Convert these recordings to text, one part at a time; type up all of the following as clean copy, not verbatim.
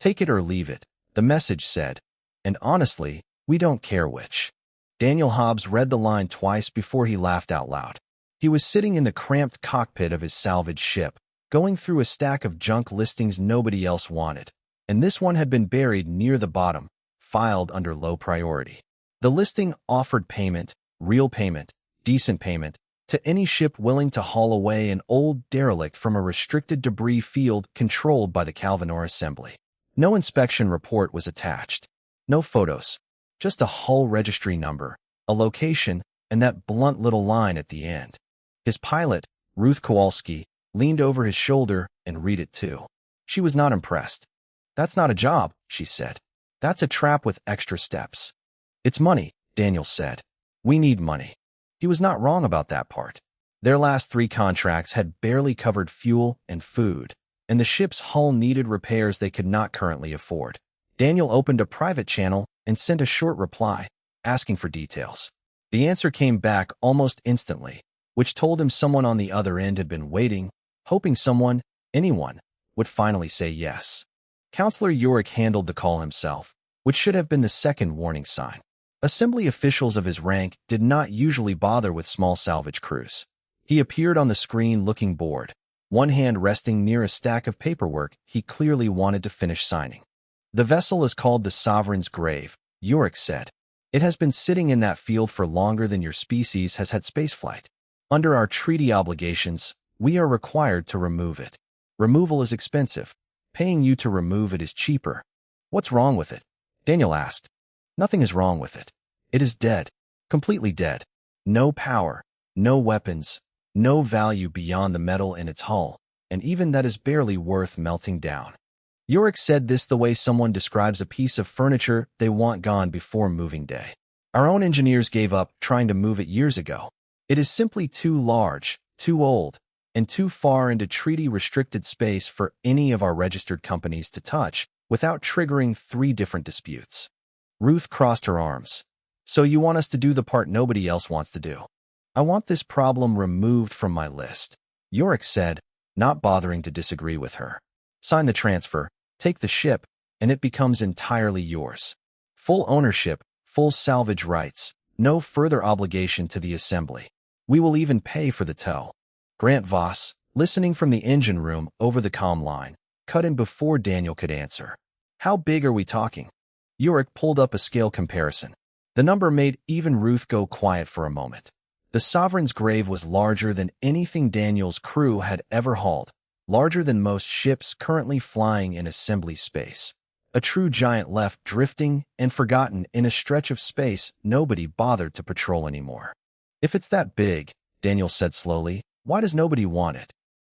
Take it or leave it, the message said. And honestly, we don't care which. Daniel Hobbs read the line twice before he laughed out loud. He was sitting in the cramped cockpit of his salvaged ship, going through a stack of junk listings nobody else wanted, and this one had been buried near the bottom, filed under low priority. The listing offered payment, real payment, decent payment, to any ship willing to haul away an old derelict from a restricted debris field controlled by the Calvanor Assembly. No inspection report was attached. No photos. Just a hull registry number, a location, and that blunt little line at the end. His pilot, Ruth Kowalski, leaned over his shoulder and read it too. She was not impressed. "That's not a job," she said. "That's a trap with extra steps." "It's money," Daniel said. "We need money." He was not wrong about that part. Their last 3 contracts had barely covered fuel and food, and the ship's hull needed repairs they could not currently afford. Daniel opened a private channel and sent a short reply, asking for details. The answer came back almost instantly, which told him someone on the other end had been waiting, hoping someone, anyone, would finally say yes. Counselor Yorick handled the call himself, which should have been the second warning sign. Assembly officials of his rank did not usually bother with small salvage crews. He appeared on the screen looking bored, one hand resting near a stack of paperwork he clearly wanted to finish signing. "The vessel is called the Sovereign's Grave," Yorick said. "It has been sitting in that field for longer than your species has had spaceflight. Under our treaty obligations, we are required to remove it. Removal is expensive. Paying you to remove it is cheaper." "What's wrong with it?" Daniel asked. "Nothing is wrong with it. It is dead. Completely dead. No power, no weapons, no value beyond the metal in its hull, and even that is barely worth melting down." Yorick said this the way someone describes a piece of furniture they want gone before moving day. "Our own engineers gave up trying to move it years ago. It is simply too large, too old, and too far into treaty-restricted space for any of our registered companies to touch without triggering 3 different disputes." Ruth crossed her arms. "So you want us to do the part nobody else wants to do?" "I want this problem removed from my list," Yorick said, not bothering to disagree with her. "Sign the transfer, take the ship, and it becomes entirely yours. Full ownership, full salvage rights, no further obligation to the Assembly. We will even pay for the tow." Grant Voss, listening from the engine room over the comm line, cut in before Daniel could answer. "How big are we talking?" Yorick pulled up a scale comparison. The number made even Ruth go quiet for a moment. The Sovereign's Grave was larger than anything Daniel's crew had ever hauled, larger than most ships currently flying in assembly space. A true giant left drifting and forgotten in a stretch of space nobody bothered to patrol anymore. "If it's that big," Daniel said slowly, "why does nobody want it?"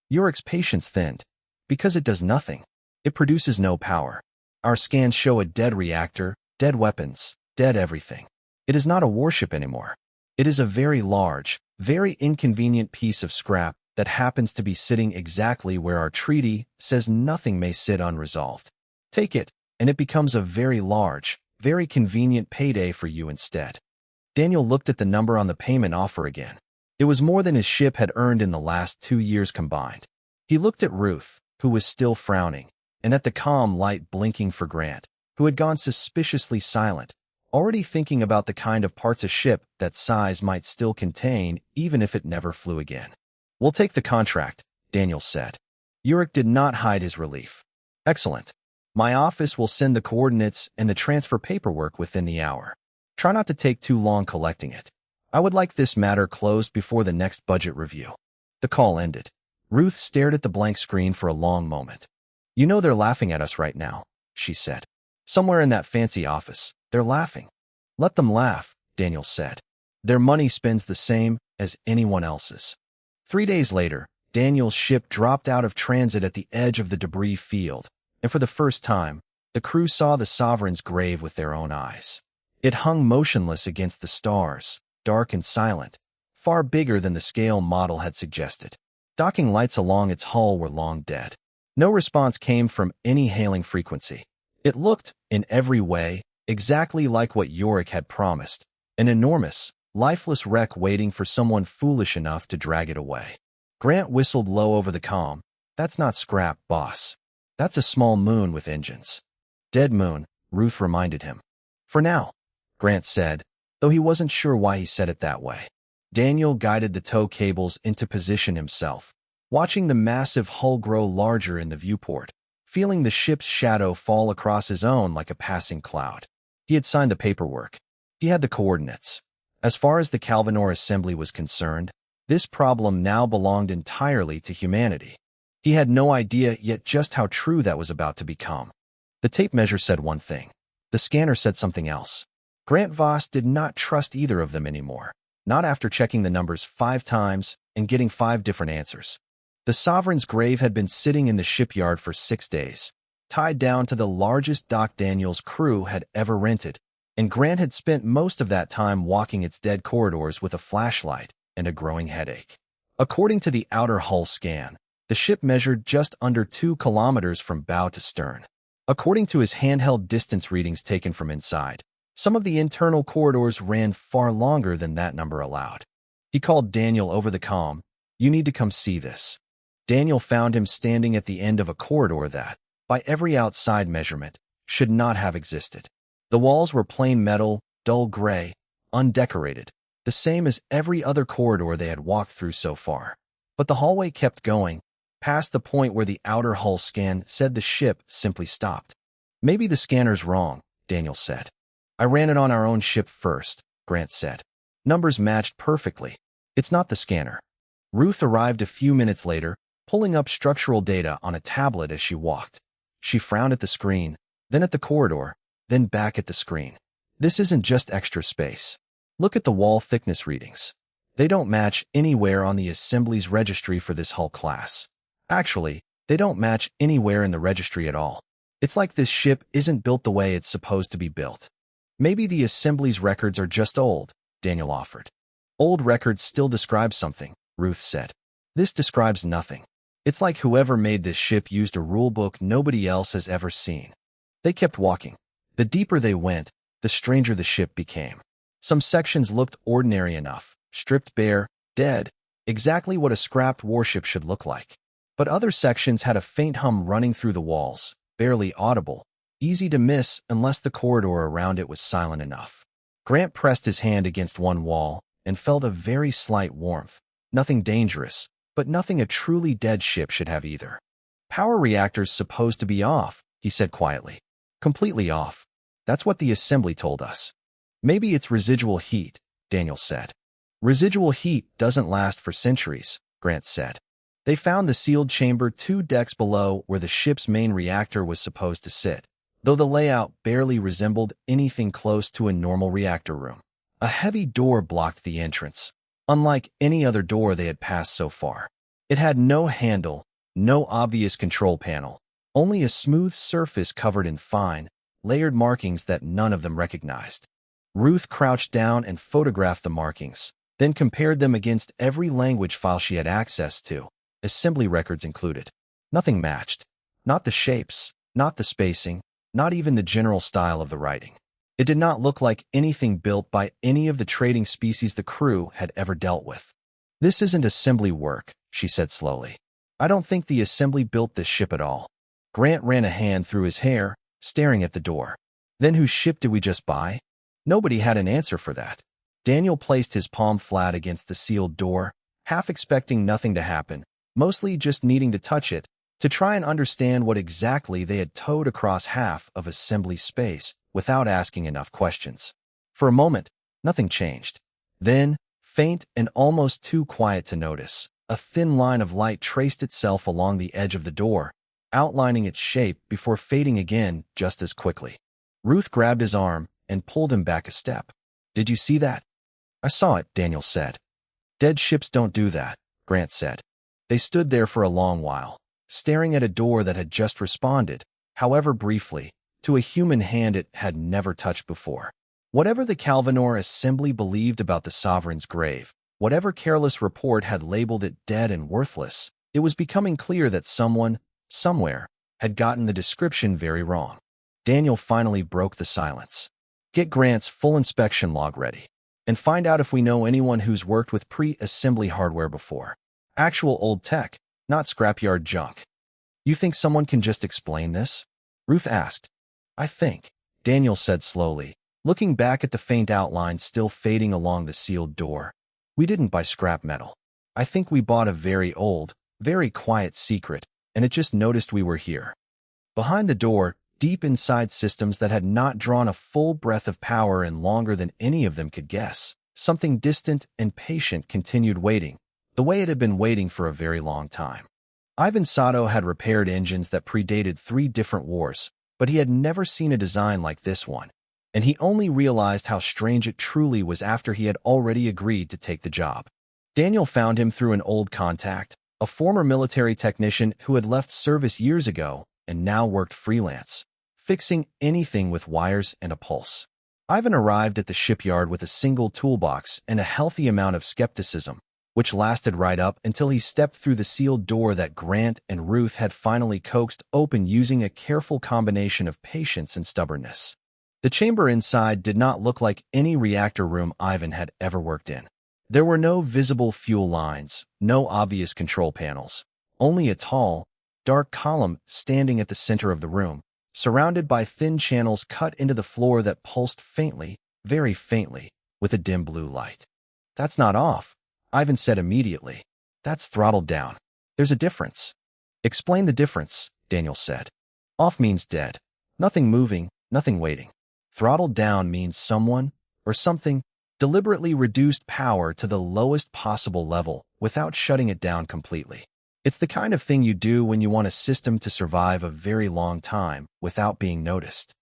Yorick's patience thinned. "Because it does nothing. It produces no power. Our scans show a dead reactor, dead weapons, dead everything. It is not a warship anymore. It is a very large, very inconvenient piece of scrap that happens to be sitting exactly where our treaty says nothing may sit unresolved. Take it, and it becomes a very large, very convenient payday for you instead." Daniel looked at the number on the payment offer again. It was more than his ship had earned in the last 2 years combined. He looked at Ruth, who was still frowning, and at the comm light blinking for Grant, who had gone suspiciously silent, already thinking about the kind of parts a ship that size might still contain even if it never flew again. "We'll take the contract," Daniel said. Yorick did not hide his relief. "Excellent. My office will send the coordinates and the transfer paperwork within the hour. Try not to take too long collecting it. I would like this matter closed before the next budget review." The call ended. Ruth stared at the blank screen for a long moment. "You know they're laughing at us right now," she said. "Somewhere in that fancy office, they're laughing." "Let them laugh," Daniel said. "Their money spends the same as anyone else's." 3 days later, Daniel's ship dropped out of transit at the edge of the debris field, and for the first time, the crew saw the Sovereign's Grave with their own eyes. It hung motionless against the stars, dark and silent, far bigger than the scale model had suggested. Docking lights along its hull were long dead. No response came from any hailing frequency. It looked, in every way, exactly like what Yorick had promised, an enormous, lifeless wreck waiting for someone foolish enough to drag it away. Grant whistled low over the comm. "That's not scrap, boss. That's a small moon with engines." Dead moon, Ruth reminded him. For now, Grant said, though he wasn't sure why he said it that way. Daniel guided the tow cables into position himself, watching the massive hull grow larger in the viewport, feeling the ship's shadow fall across his own like a passing cloud. He had signed the paperwork. He had the coordinates. As far as the Calvanor assembly was concerned, this problem now belonged entirely to humanity. He had no idea yet just how true that was about to become. The tape measure said one thing. The scanner said something else. Grant Voss did not trust either of them anymore, not after checking the numbers 5 times and getting 5 different answers. The Sovereign's grave had been sitting in the shipyard for 6 days, tied down to the largest dock Daniel's crew had ever rented, and Grant had spent most of that time walking its dead corridors with a flashlight and a growing headache. According to the outer hull scan, the ship measured just under 2 kilometers from bow to stern. According to his handheld distance readings taken from inside, some of the internal corridors ran far longer than that number allowed. He called Daniel over the comm. You need to come see this. Daniel found him standing at the end of a corridor that, by every outside measurement, should not have existed. The walls were plain metal, dull gray, undecorated, the same as every other corridor they had walked through so far. But the hallway kept going, past the point where the outer hull scan said the ship simply stopped. Maybe the scanner's wrong, Daniel said. I ran it on our own ship first, Grant said. Numbers matched perfectly. It's not the scanner. Ruth arrived a few minutes later, pulling up structural data on a tablet as she walked. She frowned at the screen, then at the corridor, then back at the screen. This isn't just extra space. Look at the wall thickness readings. They don't match anywhere on the assembly's registry for this hull class. Actually, they don't match anywhere in the registry at all. It's like this ship isn't built the way it's supposed to be built. Maybe the assembly's records are just old, Daniel offered. Old records still describe something, Ruth said. This describes nothing. It's like whoever made this ship used a rulebook nobody else has ever seen. They kept walking. The deeper they went, the stranger the ship became. Some sections looked ordinary enough, stripped bare, dead, exactly what a scrapped warship should look like. But other sections had a faint hum running through the walls, barely audible, easy to miss unless the corridor around it was silent enough. Grant pressed his hand against one wall and felt a very slight warmth. Nothing dangerous, but nothing a truly dead ship should have either. Power reactors supposed to be off, he said quietly. Completely off. That's what the assembly told us. Maybe it's residual heat, Daniel said. Residual heat doesn't last for centuries, Grant said. They found the sealed chamber 2 decks below where the ship's main reactor was supposed to sit, though the layout barely resembled anything close to a normal reactor room. A heavy door blocked the entrance, unlike any other door they had passed so far. It had no handle, no obvious control panel, only a smooth surface covered in fine, layered markings that none of them recognized. Ruth crouched down and photographed the markings, then compared them against every language file she had access to, assembly records included. Nothing matched. Not the shapes, not the spacing, not even the general style of the writing. It did not look like anything built by any of the trading species the crew had ever dealt with. This isn't assembly work, she said slowly. I don't think the assembly built this ship at all. Grant ran a hand through his hair, staring at the door. Then whose ship did we just buy? Nobody had an answer for that. Daniel placed his palm flat against the sealed door, half expecting nothing to happen, mostly just needing to touch it, to try and understand what exactly they had towed across half of assembly space without asking enough questions. For a moment, nothing changed. Then, faint and almost too quiet to notice, a thin line of light traced itself along the edge of the door, outlining its shape before fading again just as quickly. Ruth grabbed his arm and pulled him back a step. Did you see that? I saw it, Daniel said. Dead ships don't do that, Grant said. They stood there for a long while, staring at a door that had just responded, however briefly, to a human hand it had never touched before. Whatever the Calvanor assembly believed about the Sovereign's grave, whatever careless report had labeled it dead and worthless, it was becoming clear that someone, somewhere, had gotten the description very wrong. Daniel finally broke the silence. Get Grant's full inspection log ready, and find out if we know anyone who's worked with pre-assembly hardware before. Actual old tech, not scrapyard junk. You think someone can just explain this? Ruth asked. I think, Daniel said slowly, looking back at the faint outline still fading along the sealed door. We didn't buy scrap metal. I think we bought a very old, very quiet secret, and it just noticed we were here. Behind the door, deep inside systems that had not drawn a full breath of power in longer than any of them could guess, something distant and patient continued waiting, the way it had been waiting for a very long time. Ivan Sato had repaired engines that predated 3 different wars, but he had never seen a design like this one, and he only realized how strange it truly was after he had already agreed to take the job. Daniel found him through an old contact, a former military technician who had left service years ago and now worked freelance, fixing anything with wires and a pulse. Ivan arrived at the shipyard with a single toolbox and a healthy amount of skepticism, which lasted right up until he stepped through the sealed door that Grant and Ruth had finally coaxed open using a careful combination of patience and stubbornness. The chamber inside did not look like any reactor room Ivan had ever worked in. There were no visible fuel lines, no obvious control panels, only a tall, dark column standing at the center of the room, surrounded by thin channels cut into the floor that pulsed faintly, very faintly, with a dim blue light. That's not off, Ivan said immediately. That's throttled down. There's a difference. Explain the difference, Daniel said. Off means dead. Nothing moving, nothing waiting. Throttled down means someone, or something, deliberately reduced power to the lowest possible level without shutting it down completely. It's the kind of thing you do when you want a system to survive a very long time without being noticed.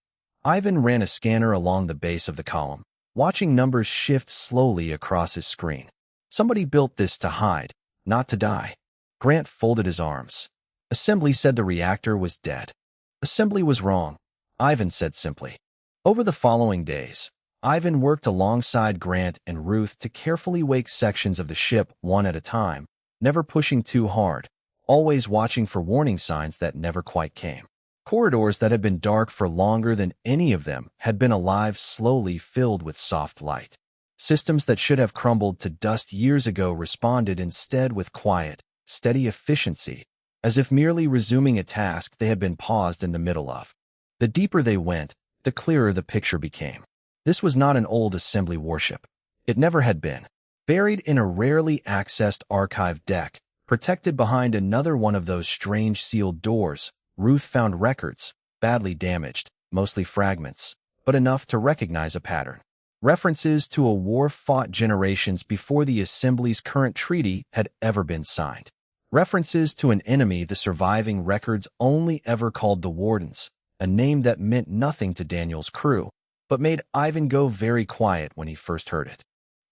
Ivan ran a scanner along the base of the column, watching numbers shift slowly across his screen. Somebody built this to hide, not to die. Grant folded his arms. Assembly said the reactor was dead. Assembly was wrong, Ivan said simply. Over the following days, Ivan worked alongside Grant and Ruth to carefully wake sections of the ship one at a time, never pushing too hard, always watching for warning signs that never quite came. Corridors that had been dark for longer than any of them had been alive, slowly filled with soft light. Systems that should have crumbled to dust years ago responded instead with quiet, steady efficiency, as if merely resuming a task they had been paused in the middle of. The deeper they went, the clearer the picture became. This was not an old assembly warship. It never had been. Buried in a rarely accessed archive deck, protected behind another one of those strange sealed doors, Ruth found records, badly damaged, mostly fragments, but enough to recognize a pattern. References to a war fought generations before the Assembly's current treaty had ever been signed. References to an enemy the surviving records only ever called the Wardens, a name that meant nothing to Daniel's crew, but made Ivan go very quiet when he first heard it.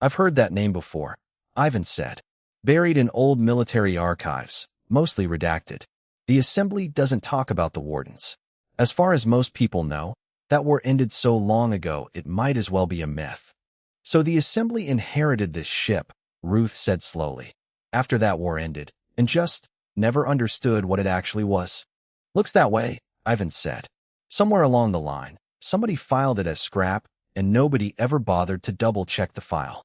I've heard that name before, Ivan said. Buried in old military archives, mostly redacted. The Assembly doesn't talk about the Wardens. As far as most people know, that war ended so long ago it might as well be a myth. So the Assembly inherited this ship, Ruth said slowly, after that war ended, and just never understood what it actually was. Looks that way, Ivan said. Somewhere along the line, somebody filed it as scrap, and nobody ever bothered to double-check the file.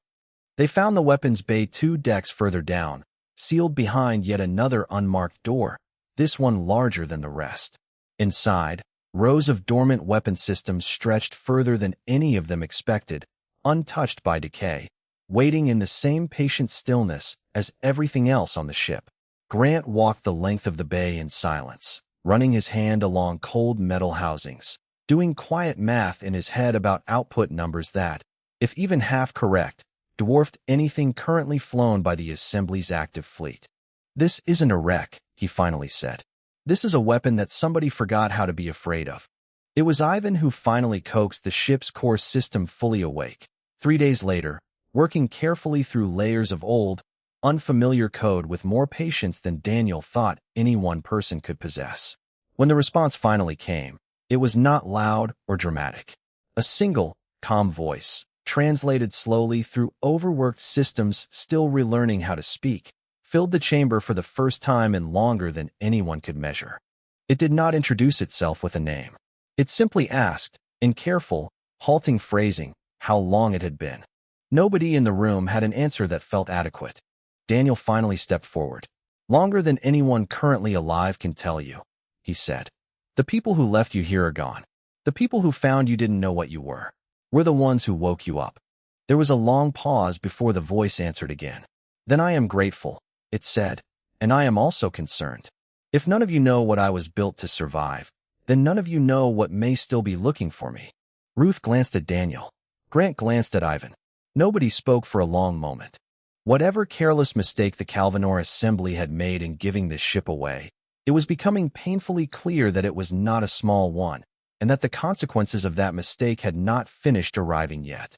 They found the weapons bay 2 decks further down, sealed behind yet another unmarked door, this one larger than the rest. Inside, rows of dormant weapon systems stretched further than any of them expected, untouched by decay, waiting in the same patient stillness as everything else on the ship. Grant walked the length of the bay in silence, running his hand along cold metal housings, doing quiet math in his head about output numbers that, if even half correct, dwarfed anything currently flown by the Assembly's active fleet. This isn't a wreck, he finally said. This is a weapon that somebody forgot how to be afraid of. It was Ivan who finally coaxed the ship's core system fully awake. 3 days later, working carefully through layers of old, unfamiliar code with more patience than Daniel thought any one person could possess. When the response finally came, it was not loud or dramatic. A single, calm voice, translated slowly through overworked systems still relearning how to speak, filled the chamber for the first time in longer than anyone could measure. It did not introduce itself with a name. It simply asked, in careful, halting phrasing, how long it had been. Nobody in the room had an answer that felt adequate. Daniel finally stepped forward. Longer than anyone currently alive can tell you, he said. The people who left you here are gone. The people who found you didn't know what you were. We're the ones who woke you up. There was a long pause before the voice answered again. Then I am grateful, it said, and I am also concerned. If none of you know what I was built to survive, then none of you know what may still be looking for me. Ruth glanced at Daniel. Grant glanced at Ivan. Nobody spoke for a long moment. Whatever careless mistake the Calvanor Assembly had made in giving this ship away, it was becoming painfully clear that it was not a small one, and that the consequences of that mistake had not finished arriving yet.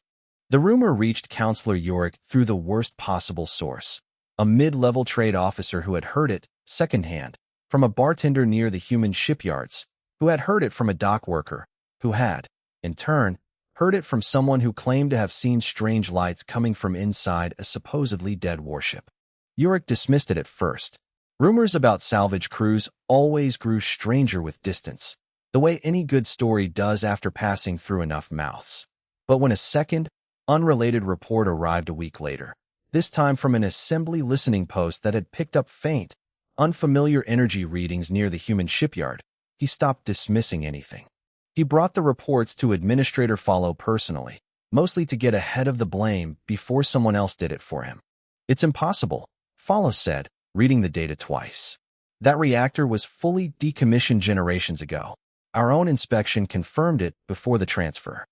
The rumor reached Counselor Yorick through the worst possible source, a mid-level trade officer who had heard it, secondhand, from a bartender near the human shipyards, who had heard it from a dock worker, who had, in turn, heard it from someone who claimed to have seen strange lights coming from inside a supposedly dead warship. Yorick dismissed it at first. Rumors about salvage crews always grew stranger with distance, the way any good story does after passing through enough mouths. But when a second, unrelated report arrived a week later, this time from an assembly listening post that had picked up faint, unfamiliar energy readings near the human shipyard, he stopped dismissing anything. He brought the reports to Administrator Follow personally, mostly to get ahead of the blame before someone else did it for him. It's impossible, Follow said, reading the data twice. That reactor was fully decommissioned generations ago. Our own inspection confirmed it before the transfer.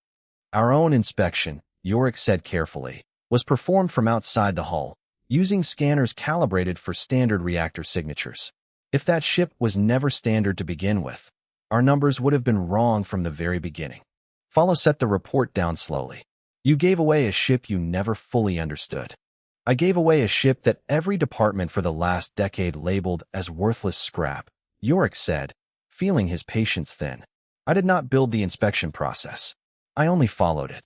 Our own inspection, Yorick said carefully, was performed from outside the hull, using scanners calibrated for standard reactor signatures. If that ship was never standard to begin with, our numbers would have been wrong from the very beginning. Follow set the report down slowly. You gave away a ship you never fully understood. I gave away a ship that every department for the last decade labeled as worthless scrap, Yorick said, feeling his patience thin. I did not build the inspection process. I only followed it.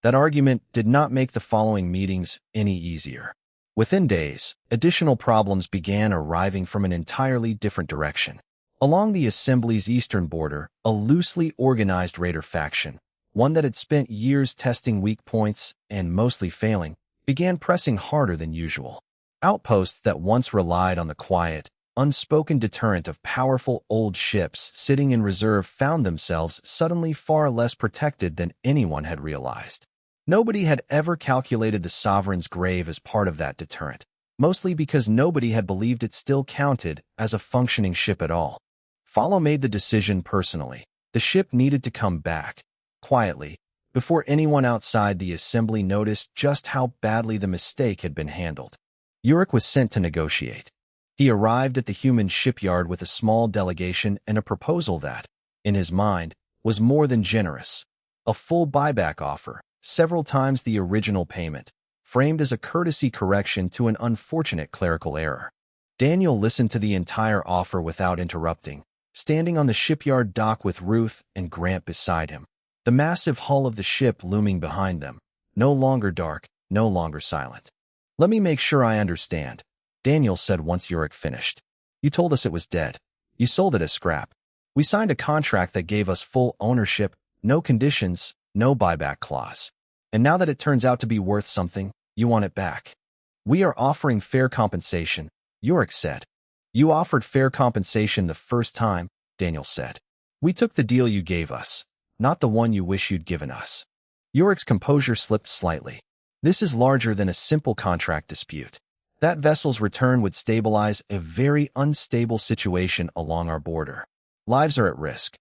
That argument did not make the following meetings any easier. Within days, additional problems began arriving from an entirely different direction. Along the Assembly's eastern border, a loosely organized raider faction, one that had spent years testing weak points and mostly failing, began pressing harder than usual. Outposts that once relied on the quiet, unspoken deterrent of powerful old ships sitting in reserve found themselves suddenly far less protected than anyone had realized. Nobody had ever calculated the Sovereign's grave as part of that deterrent, mostly because nobody had believed it still counted as a functioning ship at all. Follow made the decision personally. The ship needed to come back, quietly, before anyone outside the Assembly noticed just how badly the mistake had been handled. Yorick was sent to negotiate. He arrived at the human shipyard with a small delegation and a proposal that, in his mind, was more than generous. A full buyback offer, several times the original payment, framed as a courtesy correction to an unfortunate clerical error. Daniel listened to the entire offer without interrupting, standing on the shipyard dock with Ruth and Grant beside him, the massive hull of the ship looming behind them, no longer dark, no longer silent. Let me make sure I understand, Daniel said once Yorick finished. You told us it was dead. You sold it as scrap. We signed a contract that gave us full ownership, no conditions, no buyback clause. And now that it turns out to be worth something, you want it back. We are offering fair compensation, Yorick said. You offered fair compensation the first time, Daniel said. We took the deal you gave us, not the one you wish you'd given us. Yorick's composure slipped slightly. This is larger than a simple contract dispute. That vessel's return would stabilize a very unstable situation along our border. Lives are at risk.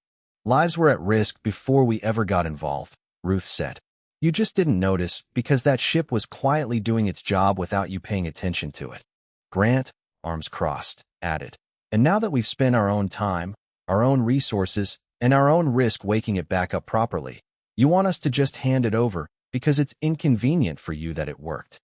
Lives were at risk before we ever got involved, Ruth said. You just didn't notice because that ship was quietly doing its job without you paying attention to it. Grant, arms crossed, added. And now that we've spent our own time, our own resources, and our own risk waking it back up properly, you want us to just hand it over because it's inconvenient for you that it worked.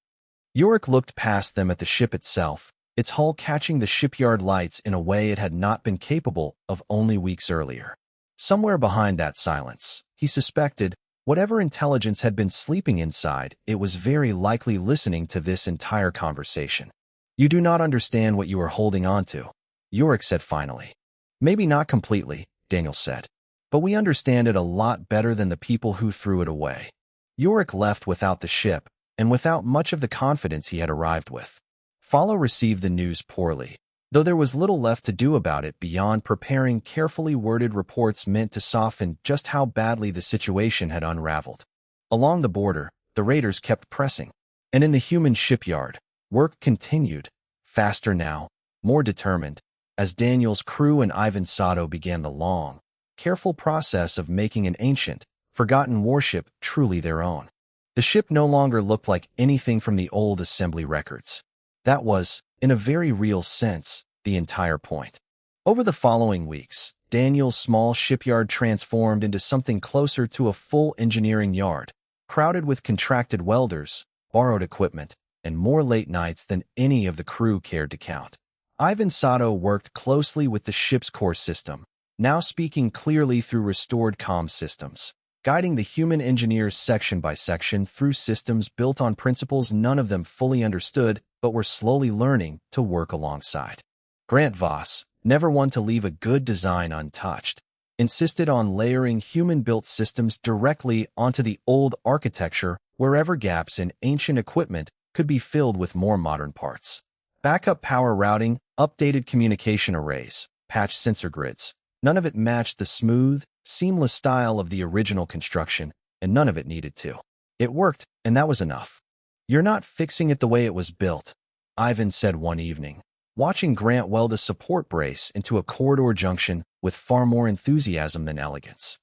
Yorick looked past them at the ship itself, its hull catching the shipyard lights in a way it had not been capable of only weeks earlier. Somewhere behind that silence, he suspected, whatever intelligence had been sleeping inside, it was very likely listening to this entire conversation. You do not understand what you are holding on to, Yorick said finally. Maybe not completely, Daniel said. But we understand it a lot better than the people who threw it away. Yorick left without the ship, and without much of the confidence he had arrived with. Follow received the news poorly. though there was little left to do about it beyond preparing carefully worded reports meant to soften just how badly the situation had unraveled. Along the border, the raiders kept pressing, and in the human shipyard, work continued, faster now, more determined, as Daniel's crew and Ivan Sato began the long, careful process of making an ancient, forgotten warship truly their own. The ship no longer looked like anything from the old assembly records. That was, in a very real sense, the entire point. Over the following weeks, Daniel's small shipyard transformed into something closer to a full engineering yard, crowded with contracted welders, borrowed equipment, and more late nights than any of the crew cared to count. Ivan Sato worked closely with the ship's core system, now speaking clearly through restored comm systems, guiding the human engineers section by section through systems built on principles none of them fully understood but were slowly learning to work alongside. Grant Voss, never one to leave a good design untouched, insisted on layering human-built systems directly onto the old architecture wherever gaps in ancient equipment could be filled with more modern parts. Backup power routing, updated communication arrays, patched sensor grids. None of it matched the smooth, seamless style of the original construction, and none of it needed to. It worked, and that was enough. "You're not fixing it the way it was built," Ivan said one evening, watching Grant weld a support brace into a corridor junction with far more enthusiasm than elegance.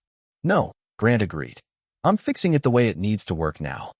"No," Grant agreed. "I'm fixing it the way it needs to work now."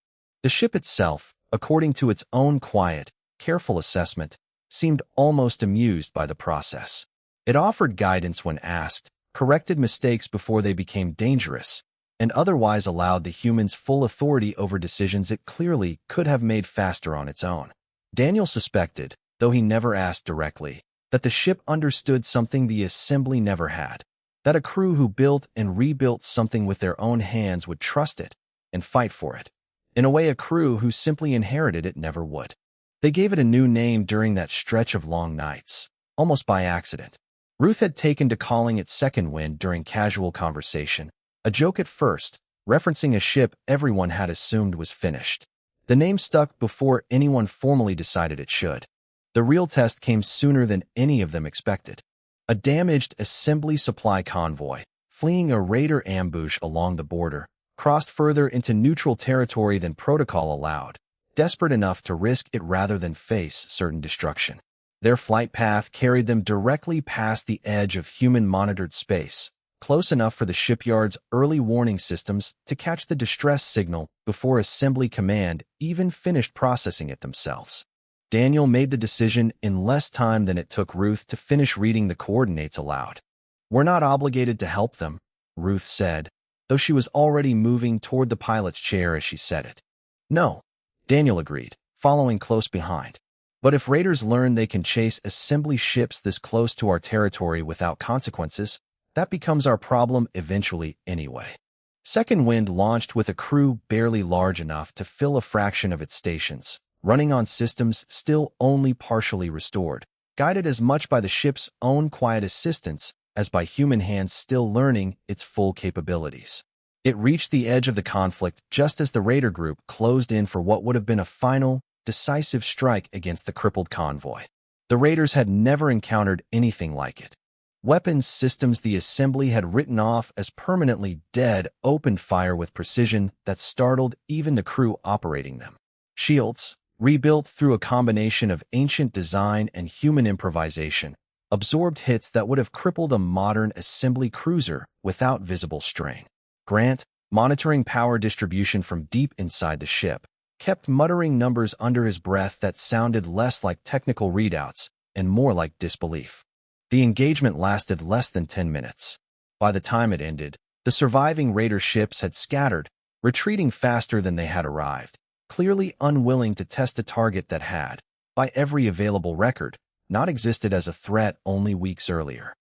The ship itself, according to its own quiet, careful assessment, seemed almost amused by the process. It offered guidance when asked, corrected mistakes before they became dangerous, and otherwise allowed the humans full authority over decisions it clearly could have made faster on its own. Daniel suspected, though he never asked directly, that the ship understood something the assembly never had, that a crew who built and rebuilt something with their own hands would trust it and fight for it, in a way a crew who simply inherited it never would. They gave it a new name during that stretch of long nights, almost by accident. Ruth had taken to calling it Second Wind during casual conversation, a joke at first, referencing a ship everyone had assumed was finished. The name stuck before anyone formally decided it should. The real test came sooner than any of them expected. A damaged assembly supply convoy, fleeing a raider ambush along the border, crossed further into neutral territory than protocol allowed, desperate enough to risk it rather than face certain destruction. Their flight path carried them directly past the edge of human-monitored space, close enough for the shipyard's early warning systems to catch the distress signal before Assembly Command even finished processing it themselves. Daniel made the decision in less time than it took Ruth to finish reading the coordinates aloud. "We're not obligated to help them," Ruth said, though she was already moving toward the pilot's chair as she said it. "No," Daniel agreed, following close behind. "But if raiders learn they can chase assembly ships this close to our territory without consequences, that becomes our problem eventually anyway." Second Wind launched with a crew barely large enough to fill a fraction of its stations, running on systems still only partially restored, guided as much by the ship's own quiet assistance as by human hands still learning its full capabilities. It reached the edge of the conflict just as the raider group closed in for what would have been a final, decisive strike against the crippled convoy. The raiders had never encountered anything like it. Weapons systems the assembly had written off as permanently dead opened fire with precision that startled even the crew operating them. Shields, rebuilt through a combination of ancient design and human improvisation, absorbed hits that would have crippled a modern assembly cruiser without visible strain. Grant, monitoring power distribution from deep inside the ship, kept muttering numbers under his breath that sounded less like technical readouts and more like disbelief. The engagement lasted less than 10 minutes. By the time it ended, the surviving raider ships had scattered, retreating faster than they had arrived, clearly unwilling to test a target that had, by every available record, not existed as a threat only weeks earlier.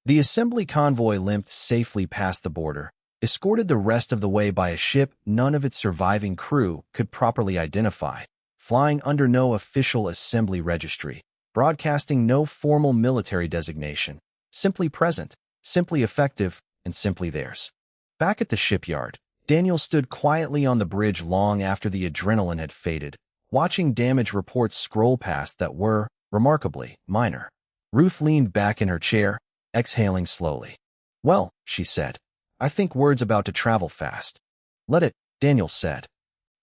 The assembly convoy limped safely past the border, escorted the rest of the way by a ship none of its surviving crew could properly identify, flying under no official assembly registry, broadcasting no formal military designation, simply present, simply effective, and simply theirs. Back at the shipyard, Daniel stood quietly on the bridge long after the adrenaline had faded, watching damage reports scroll past that were, remarkably, minor. Ruth leaned back in her chair, exhaling slowly. Well, she said, I think word's about to travel fast. Let it, Daniel said.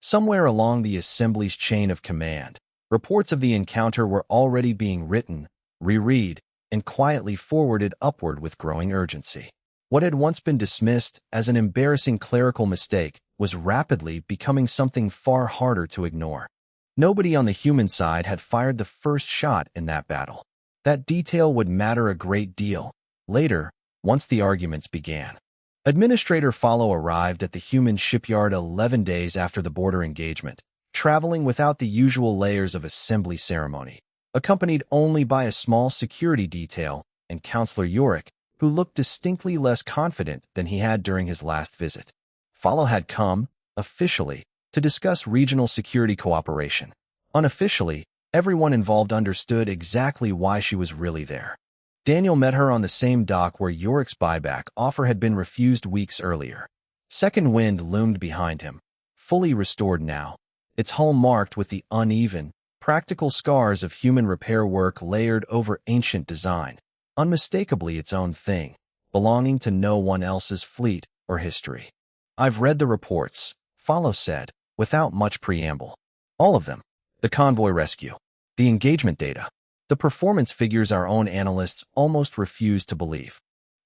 Somewhere along the assembly's chain of command, reports of the encounter were already being written, reread, and quietly forwarded upward with growing urgency. What had once been dismissed as an embarrassing clerical mistake was rapidly becoming something far harder to ignore. Nobody on the human side had fired the first shot in that battle. That detail would matter a great deal later, once the arguments began. Administrator Follow arrived at the human shipyard 11 days after the border engagement, traveling without the usual layers of assembly ceremony, accompanied only by a small security detail and Counselor Yorick, who looked distinctly less confident than he had during his last visit. Follow had come, officially, to discuss regional security cooperation. Unofficially, everyone involved understood exactly why she was really there. Daniel met her on the same dock where Yorick's buyback offer had been refused weeks earlier. Second Wind loomed behind him, fully restored now, its hull marked with the uneven, practical scars of human repair work layered over ancient design, unmistakably its own thing, belonging to no one else's fleet or history. I've read the reports, Follow said, without much preamble. All of them. The convoy rescue. The engagement data. The performance figures our own analysts almost refuse to believe.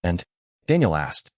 And, Daniel asked,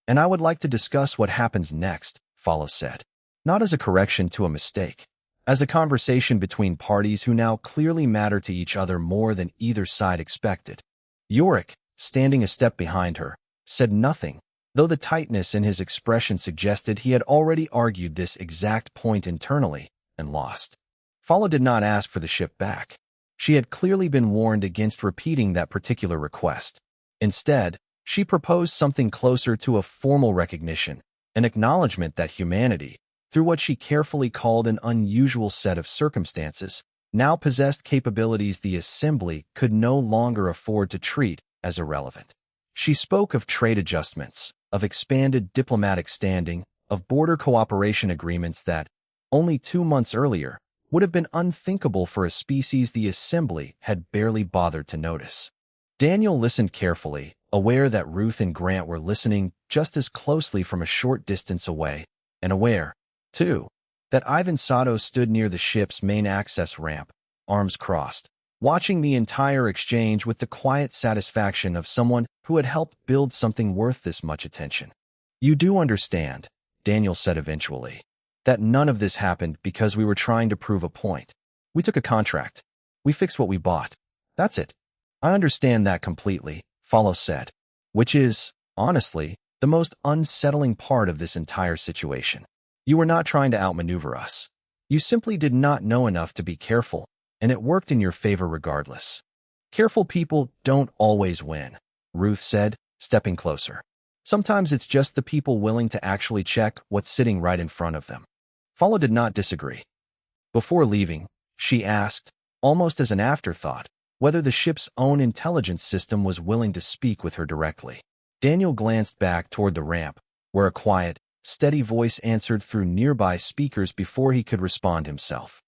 and I would like to discuss what happens next, Follow said. Not as a correction to a mistake. As a conversation between parties who now clearly matter to each other more than either side expected. Yorick, standing a step behind her, said nothing, though the tightness in his expression suggested he had already argued this exact point internally and lost. Follow did not ask for the ship back. She had clearly been warned against repeating that particular request. Instead, she proposed something closer to a formal recognition, an acknowledgement that humanity, through what she carefully called an unusual set of circumstances, now possessed capabilities the Assembly could no longer afford to treat as irrelevant. She spoke of trade adjustments, of expanded diplomatic standing, of border cooperation agreements that, only 2 months earlier, would have been unthinkable for a species the Assembly had barely bothered to notice. Daniel listened carefully, aware that Ruth and Grant were listening just as closely from a short distance away, and aware, too, that Ivan Sato stood near the ship's main access ramp, arms crossed, watching the entire exchange with the quiet satisfaction of someone who had helped build something worth this much attention. You do understand, Daniel said eventually, that none of this happened because we were trying to prove a point. We took a contract. We fixed what we bought. That's it. I understand that completely, Follow said, which is, honestly, the most unsettling part of this entire situation. You were not trying to outmaneuver us. You simply did not know enough to be careful, and it worked in your favor regardless. Careful people don't always win, Ruth said, stepping closer. Sometimes it's just the people willing to actually check what's sitting right in front of them. Follow did not disagree. Before leaving, she asked, almost as an afterthought, whether the ship's own intelligence system was willing to speak with her directly. Daniel glanced back toward the ramp, where a quiet, steady voice answered through nearby speakers before he could respond himself.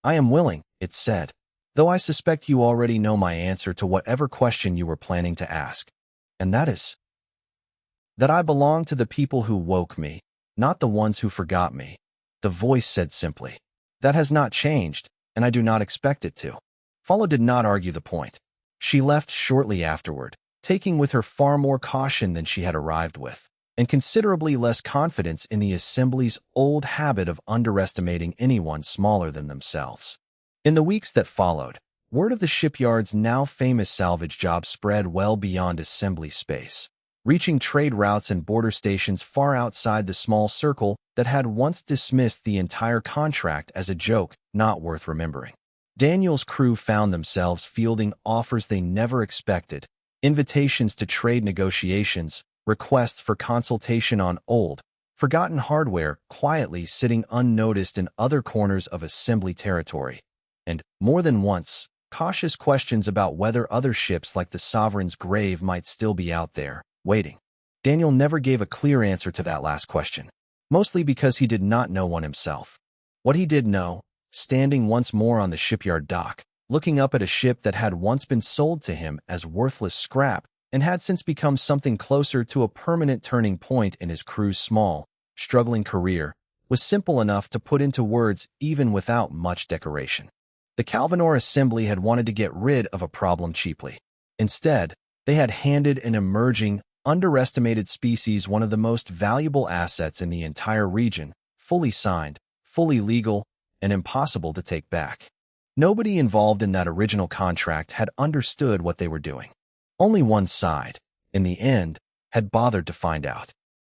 I am willing, it said, though I suspect you already know my answer to whatever question you were planning to ask. And that is that I belong to the people who woke me, not the ones who forgot me. The voice said simply. That has not changed, and I do not expect it to. Follow did not argue the point. She left shortly afterward, taking with her far more caution than she had arrived with, and considerably less confidence in the Assembly's old habit of underestimating anyone smaller than themselves. In the weeks that followed, word of the shipyard's now famous salvage job spread well beyond Assembly space, reaching trade routes and border stations far outside the small circle that had once dismissed the entire contract as a joke not worth remembering. Daniel's crew found themselves fielding offers they never expected, invitations to trade negotiations, requests for consultation on old, forgotten hardware quietly sitting unnoticed in other corners of Assembly territory, and, more than once, cautious questions about whether other ships like the Sovereign's grave might still be out there, waiting. Daniel never gave a clear answer to that last question, mostly because he did not know one himself. What he did know, standing once more on the shipyard dock, looking up at a ship that had once been sold to him as worthless scrap and had since become something closer to a permanent turning point in his crew's small, struggling career, was simple enough to put into words even without much decoration. The Calvanor Assembly had wanted to get rid of a problem cheaply. Instead, they had handed an emerging, underestimated species one of the most valuable assets in the entire region, fully signed, fully legal, and impossible to take back. Nobody involved in that original contract had understood what they were doing. Only one side, in the end, had bothered to find out.